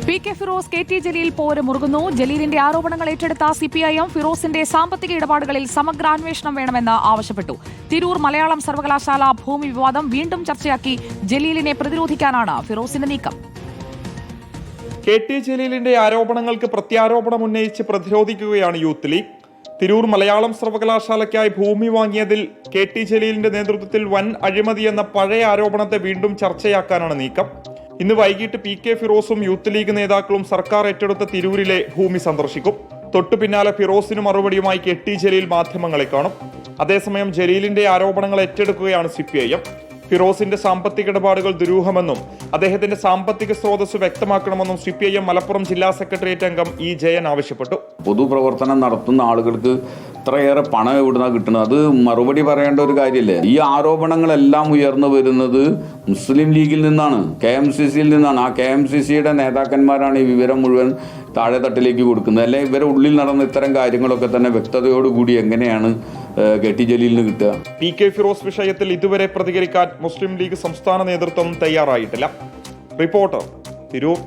P K. Firoz K T. Jaleel പോര് മുറുകുന്നു. ജലീലിന്റെ ആരോപണങ്ങൾ ഏറ്റെടുത്ത സിപിഐഎം ഫിറോസിന്റെ സാമ്പത്തിക ഇടപാടുകളിൽ സമഗ്രാന്വേഷണം വേണമെന്ന് ആവശ്യപ്പെട്ടു. തിരൂർ മലയാളം സർവകലാശാല ഭൂമി വിവാദം വീണ്ടും ചർച്ചയാക്കി ജലീലിനെ പ്രതിരോധിക്കാനാണ് ഫിറോസിന്റെ നീക്കം. കെ.ടി. ജലീലിന്റെ ആരോപണങ്ങൾക്ക് പ്രത്യാരോപണം ഉന്നയിച്ച് പ്രതിരോധിക്കുകയാണ് യൂത്ത് ലീഗ്. തിരൂർ മലയാളം സർവകലാശാലയ്ക്കായി ഭൂമി വാങ്ങിയതിൽ കെ.ടി. ജലീലിന്റെ നേതൃത്വത്തിൽ വൻ അഴിമതി എന്ന പഴയ ആരോപണത്തെ വീണ്ടും ചർച്ചയാക്കാനാണ് നീക്കം. ഇന്ന് വൈകിട്ട് പി.കെ. ഫിറോസും യൂത്ത് ലീഗ് നേതാക്കളും സർക്കാർ ഏറ്റെടുത്ത തിരൂരിലെ ഭൂമി സന്ദർശിക്കും. തൊട്ടു പിന്നാലെ ഫിറോസിന് മറുപടിയുമായി കെ.ടി. ജലീൽ മാധ്യമങ്ങളെ കാണും. അതേസമയം ജലീലിന്റെ ആരോപണങ്ങൾ ഏറ്റെടുക്കുകയാണ് സിപിഐഎം. ഫിറോസിന്റെ സാമ്പത്തിക ഇടപാടുകൾ ദുരൂഹമെന്നും അദ്ദേഹത്തിന്റെ സാമ്പത്തിക സ്രോതസ് വ്യക്തമാക്കണമെന്നും സിപിഐഎം മലപ്പുറം ജില്ലാ സെക്രട്ടേറിയറ്റ് അംഗം ഇ ജയൻ ആവശ്യപ്പെട്ടു. പൊതുപ്രവർത്തനം നടത്തുന്ന ആളുകൾക്ക് ഇത്രയേറെ പണം എവിടുന്നാ കിട്ടുന്നത്? അത് മറുപടി പറയേണ്ട ഒരു കാര്യമല്ലേ? ഈ ആരോപണങ്ങളെല്ലാം ഉയർന്നു വരുന്നത് മുസ്ലിം ലീഗിൽ നിന്നാണ്, KMCCയിൽ നിന്നാണ്. ആ KMCCയുടെ നേതാക്കന്മാരാണ് ഈ വിവരം മുഴുവൻ താഴെ തട്ടിലേക്ക് കൊടുക്കുന്നത്. അല്ലെ ഇവരുടെ ഉള്ളിൽ നടന്ന ഇത്തരം കാര്യങ്ങളൊക്കെ തന്നെ വ്യക്തതയോടുകൂടി എങ്ങനെയാണ് കെ.ടി. ജലീലിന് കിട്ടുക? പി.കെ. ഫിറോസ് വിഷയത്തിൽ ഇതുവരെ പ്രതികരിക്കാൻ മുസ്ലിം ലീഗ് സംസ്ഥാന നേതൃത്വം തയ്യാറായിട്ടില്ല. റിപ്പോർട്ടർ, തിരൂർ.